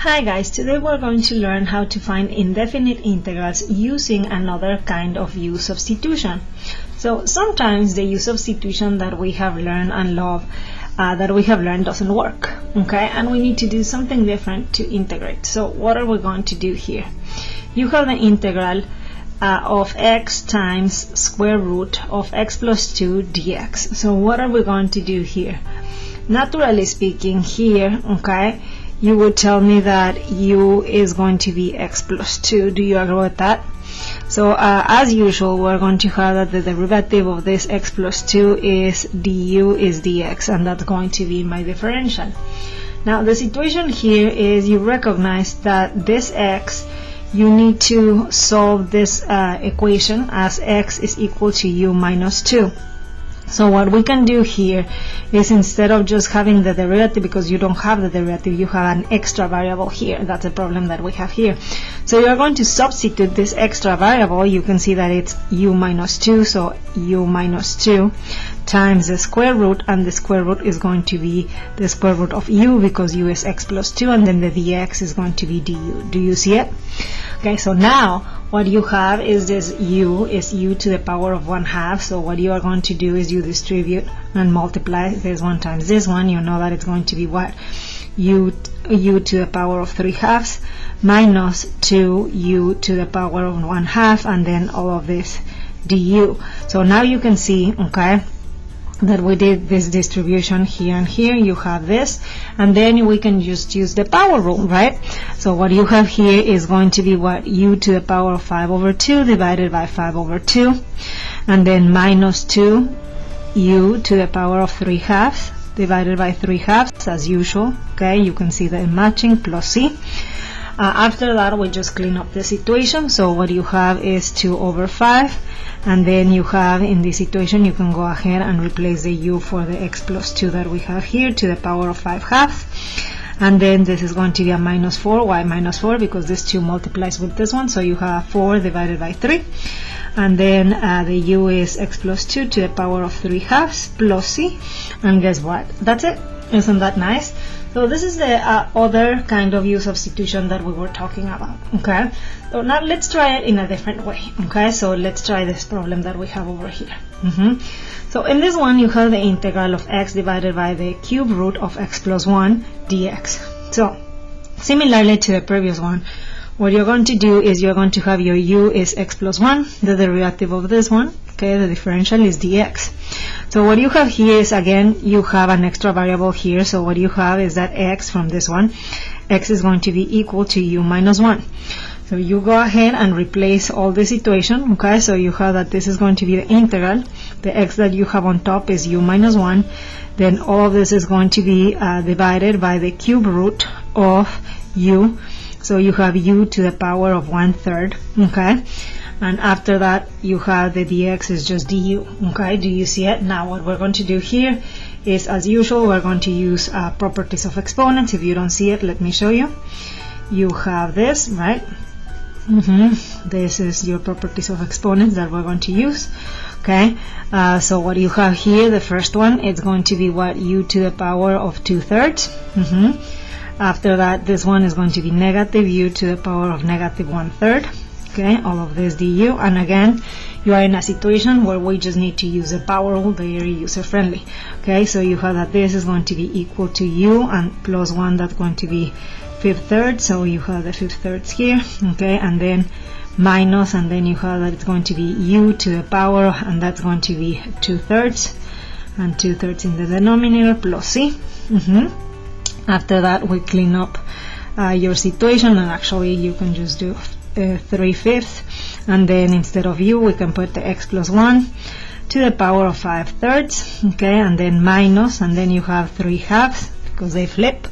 Hi guys, today we're going to learn how to find indefinite integrals using another kind of u-substitution. So sometimes the u-substitution that we have learned and love doesn't work, okay? And we need to do something different to integrate. So what are we going to do here? You have the integral of x times square root of x plus 2 dx. So what are we going to do here? Naturally speaking here, okay, you would tell me that u is going to be x plus 2. Do you agree with that? So as usual, we're going to have that the derivative of this x plus 2 is du is dx, and that's going to be my differential. Now the situation here is you recognize that this x, you need to solve this equation as x is equal to u minus 2. So what we can do here is, instead of just having the derivative, because you don't have the derivative, you have an extra variable here. That's a problem that we have here. So you are going to substitute this extra variable. You can see that it's u minus 2, so u minus 2 times the square root, and the square root is going to be the square root of u, because u is x plus 2, and then the dx is going to be du. Do you see it? Okay, so now what you have is this u is u to the power of 1/2. So what you are going to do is you distribute and multiply this one times this one. You know that it's going to be what? u to the power of 3/2 minus 2u to the power of 1/2, and then all of this du. So now you can see, okay, that we did this distribution here and here. You have this, and then we can just use the power rule, right? So what you have here is going to be what? U to the power of 5/2 divided by 5/2, and then minus 2 u to the power of 3/2 divided by 3/2 as usual. Okay, you can see the matching plus c. After that, we just clean up the situation. So what you have is 2/5, and then you have, in this situation, you can go ahead and replace the u for the x plus 2 that we have here to the power of 5/2, and then this is going to be a minus 4. Why minus 4? Because this 2 multiplies with this one, so you have 4 divided by 3, and then the u is x plus 2 to the power of 3/2 plus c, and guess what? That's it. Isn't that nice? So this is the other kind of u-substitution that we were talking about, okay? So now let's try it in a different way, okay? So let's try this problem that we have over here. So in this one, you have the integral of x divided by the cube root of x plus 1 dx. So similarly to the previous one, what you're going to do is you're going to have your u is x plus 1, the derivative of this one, okay, the differential is dx. So what you have here is, again, you have an extra variable here. So what you have is that x from this one, x is going to be equal to u minus 1. So you go ahead and replace all this situation, okay? So you have that this is going to be the integral. The x that you have on top is u minus 1. Then all of this is going to be divided by the cube root of u. So you have u to the power of 1/3, okay? And after that, you have the dx is just du, okay? Do you see it? Now what we're going to do here is, as usual, we're going to use properties of exponents. If you don't see it, let me show you. You have this, right? This is your properties of exponents that we're going to use, okay? So what you have here, the first one, it's going to be what? U to the power of 2/3. After that, this one is going to be negative u to the power of negative 1/3. Okay, all of this du, and again, you are in a situation where we just need to use the power rule, very user-friendly. Okay, so you have that this is going to be equal to u, and plus 1, that's going to be 5/3, so you have the 5/3 here, okay, and then minus, and then you have that it's going to be u to the power, and that's going to be 2/3, and 2/3 in the denominator, plus c. After that, we clean up your situation, and actually you can just do 3/5, and then instead of u, we can put the x plus 1 to the power of 5/3, okay, and then minus, and then you have 3/2 because they flip,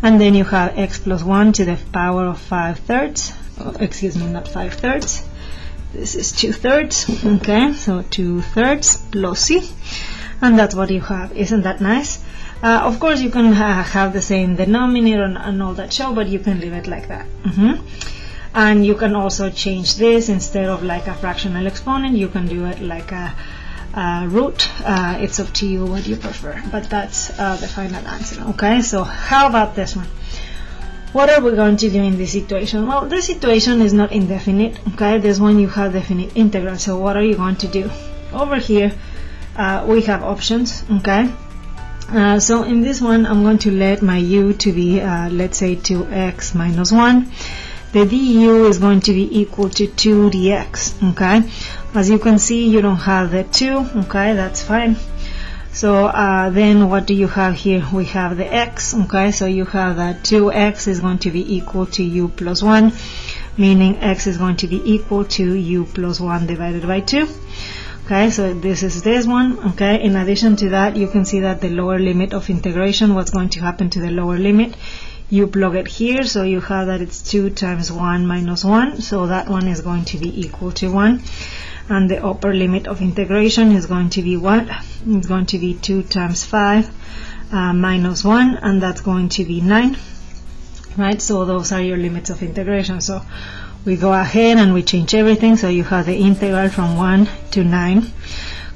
and then you have x plus 1 to the power of 5/3. Oh, excuse me, not 5/3. This is 2/3, okay, so 2/3 plus c, and that's what you have. Isn't that nice? Of course, you can have the same denominator and all that show, but you can leave it like that. And you can also change this. Instead of like a fractional exponent, you can do it like a root. It's up to you what you prefer, but that's the final answer. Okay, so how about this one? what are we going to do in this situation? Well, this situation is not indefinite, okay? This one you have definite integral. So what are you going to do? Over here, we have options, okay? So in this one, I'm going to let my u to be, let's say 2x minus 1. The du is going to be equal to 2 dx, okay? As you can see, you don't have the 2, okay? That's fine. So then what do you have here? We have the x, okay? So you have that 2x is going to be equal to u plus 1, meaning x is going to be equal to u plus 1 divided by 2. Okay, so this is this one, okay? In addition to that, you can see that the lower limit of integration, what's going to happen to the lower limit? You plug it here, so you have that it's 2 times 1 minus 1, so that one is going to be equal to 1. And the upper limit of integration is going to be what? It's going to be 2 times 5 minus 1, and that's going to be 9, right? So those are your limits of integration. So we go ahead and we change everything, so you have the integral from 1 to 9,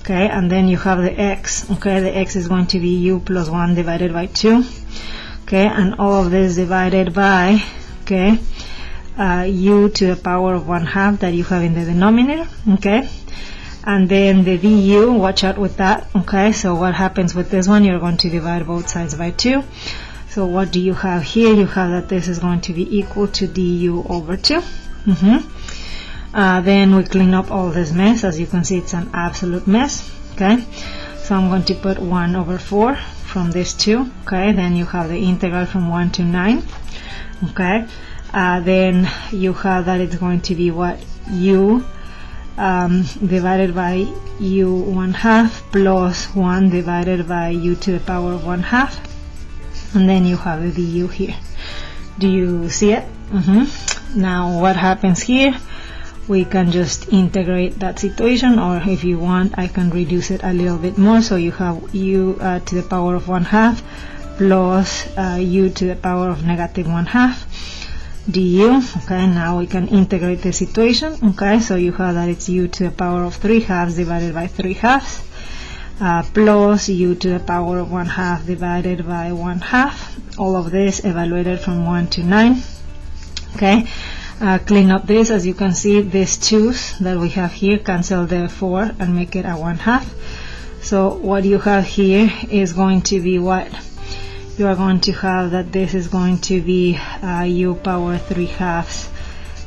okay? And then you have the x, okay? The x is going to be u plus 1 divided by 2, okay? And all of this divided by, okay, u to the power of 1/2 that you have in the denominator, okay? And then the du, watch out with that, okay? So what happens with this one? You're going to divide both sides by 2. So what do you have here? You have that this is going to be equal to du over 2. Then we clean up all this mess. As you can see, it's an absolute mess, okay? So I'm going to put 1 over 4 from this 2, okay? Then you have the integral from 1 to 9, okay? Then you have that it's going to be what? U divided by u 1/2 plus 1 divided by u to the power of 1/2, and then you have the du here. Do you see it? Now what happens here? We can just integrate that situation, or if you want, I can reduce it a little bit more. So you have u to the power of 1/2 plus u to the power of negative 1/2 du. Okay, now we can integrate the situation. Okay, so you have that it's u to the power of 3/2 divided by 3/2 plus u to the power of 1/2 divided by 1/2. All of this evaluated from 1 to 9. Okay, clean up this. As you can see, these 2's that we have here cancel the 4 and make it a 1/2. So what you have here is going to be what? You are going to have that this is going to be u power 3/2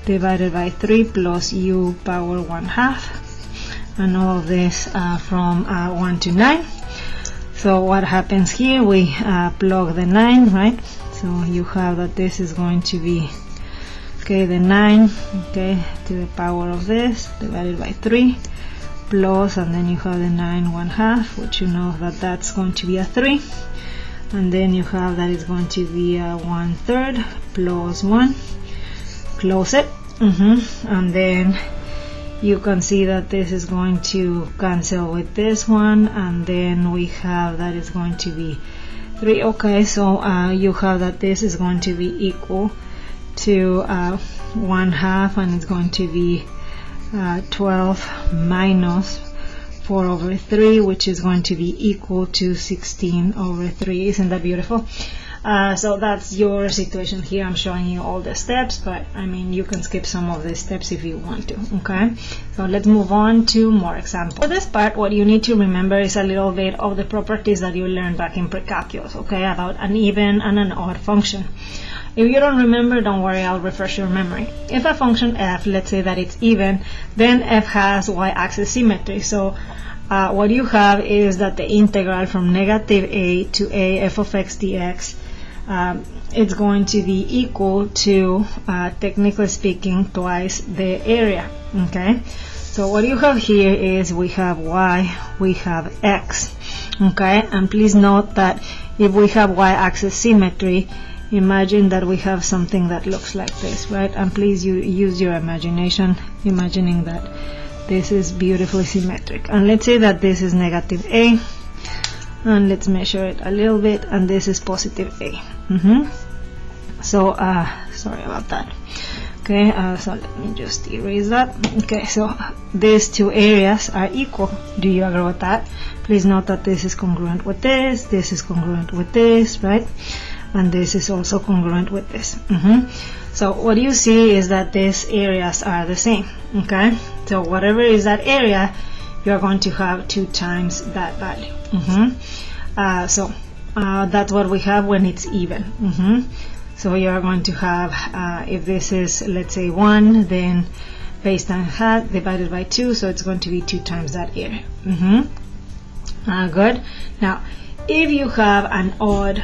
divided by 3 plus u power 1/2, and all of this from 1 to 9. So what happens here? We plug the 9, right? So you have that this is going to be, okay, the 9, okay, to the power of this divided by 3 plus, and then you have the 9 1/2, which you know that that's going to be a 3, and then you have that it's going to be a 1/3 plus 1, close it, and then you can see that this is going to cancel with this one, and then we have that it's going to be 3. Okay, so you have that this is going to be equal to 1/2, and it's going to be 12 minus 4 over 3, which is going to be equal to 16 over 3. Isn't that beautiful? So that's your situation here. I'm showing you all the steps, but I mean, you can skip some of the steps if you want to. Okay, so let's move on to more examples. For this part, what you need to remember is a little bit of the properties that you learned back in pre-calculus, okay, about an even and an odd function. If you don't remember, don't worry, I'll refresh your memory. If a function f, let's say that it's even, then f has y-axis symmetry. So what you have is that the integral from negative a to a f of x dx, it's going to be equal to, technically speaking, twice the area. Okay, so what you have here is we have y, we have x. Okay, and please note that if we have y-axis symmetry, imagine that we have something that looks like this, right? And please use your imagination, imagining that this is beautifully symmetric. And let's say that this is negative a, and let's measure it a little bit, and this is positive a. So sorry about that. Okay, so let me just erase that. Okay, so these two areas are equal. Do you agree with that? Please note that this is congruent with this is congruent with this, right? and this is also congruent with this. So what you see is that these areas are the same. Okay, so whatever is that area, you're going to have 2 times that value. So that's what we have when it's even. So you're going to have, if this is, let's say 1, then base times hat divided by 2, so it's going to be 2 times that area. Good. Now, if you have an odd,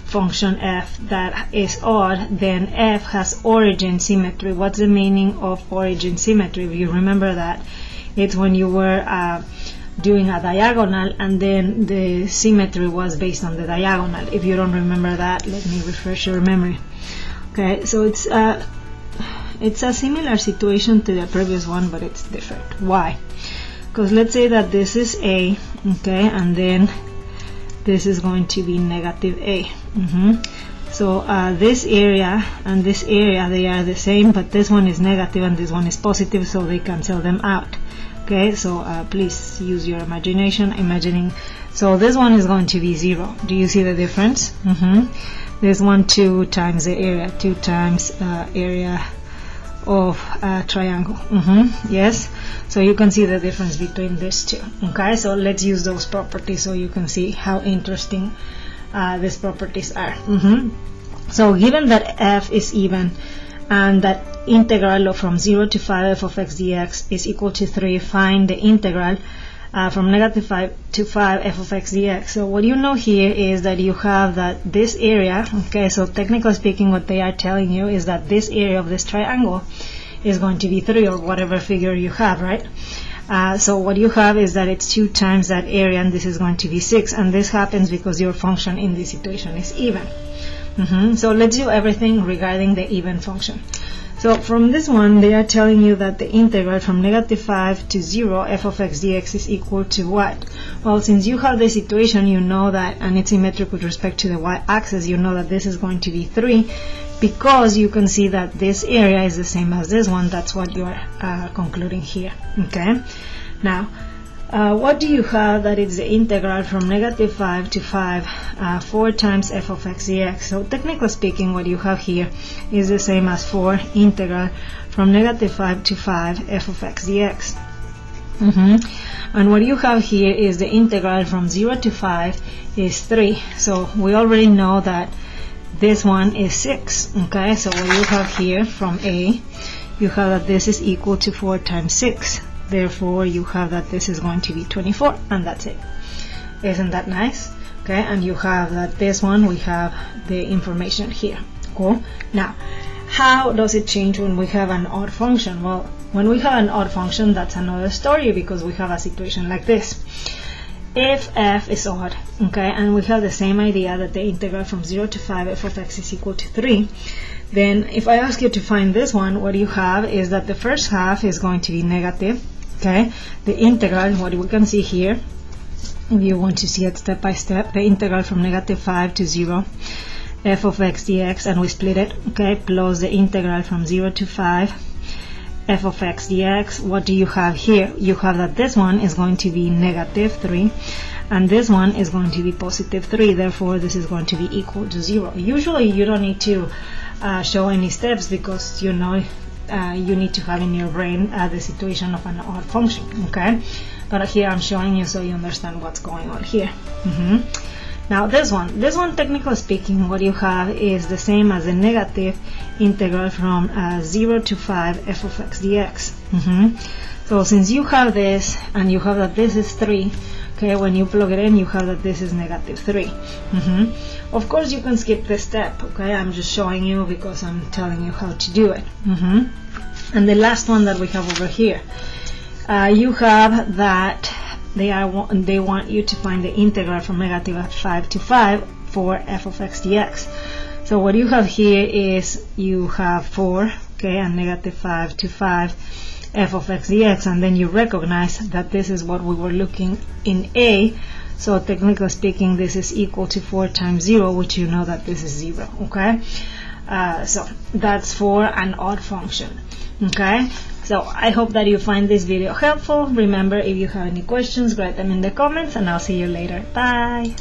function f that is odd, then f has origin symmetry. What's the meaning of origin symmetry? If you remember that, it's when you were doing a diagonal and then the symmetry was based on the diagonal. If you don't remember that, let me refresh your memory. Okay, so it's a similar situation to the previous one, but it's different. Why? Because let's say that this is a, and then this is going to be negative a. So this area and this area, they are the same, but this one is negative and this one is positive, so they cancel them out. Okay, so please use your imagination, imagining. So this one is going to be 0. Do you see the difference? This one 2 times the area, 2 times area of a triangle. Yes, so you can see the difference between these two. Okay, so let's use those properties so you can see how interesting these properties are. So given that f is even and that integral from 0 to 5 f of x dx is equal to 3, find the integral from negative 5 to 5 f of x dx. So what you know here is that you have that this area, so technically speaking what they are telling you is that this area of this triangle is going to be 3, or whatever figure you have, right? So what you have is that it's 2 times that area, and this is going to be 6, and this happens because your function in this situation is even. So let's do everything regarding the even function. So from this one, they are telling you that the integral from negative 5 to 0 f of x dx is equal to what? Well, since you have this equation, you know that, and it's symmetric with respect to the y-axis, you know that this is going to be 3, because you can see that this area is the same as this one. That's what you are concluding here. Okay. Now, what do you have that is the integral from negative 5 to 5, 4 times f of x dx? So technically speaking, what you have here is the same as 4 integral from negative 5 to 5 f of x dx. And what you have here is the integral from 0 to 5 is 3. So we already know that this one is 6. Okay, so what you have here from a, you have that this is equal to 4 times 6. Therefore, you have that this is going to be 24, and that's it. Isn't that nice? Okay, and you have that this one, we have the information here. Cool. Now, how does it change when we have an odd function? Well, when we have an odd function, that's another story, because we have a situation like this. If f is odd, and we have the same idea that the integral from 0 to 5 f of x is equal to 3, then if I ask you to find this one, what you have is that the first half is going to be negative. The integral, what we can see here, if you want to see it step by step, the integral from negative 5 to 0 f of x dx, and we split it, plus the integral from 0 to 5 f of x dx. What do you have here? You have that this one is going to be negative 3, and this one is going to be positive 3. Therefore, this is going to be equal to 0. Usually, you don't need to show any steps, because you know you need to have in your brain the situation of an odd function. But here I'm showing you so you understand what's going on here. Now this one technically speaking, what you have is the same as the negative integral from 0 to 5 f of x dx. So since you have this and you have that this is 3, when you plug it in, you have that this is negative 3. Of course, you can skip this step. I'm just showing you because I'm telling you how to do it. And the last one that we have over here, you have that they want you to find the integral from negative 5 to 5 for f of x dx. So what you have here is you have 4, and negative 5 to 5 f of x dx, and then you recognize that this is what we were looking in a. So technically speaking, this is equal to 4 times 0, which you know that this is 0. So that's for an odd function. So I hope that you find this video helpful. Remember, if you have any questions, write them in the comments, and I'll see you later. Bye.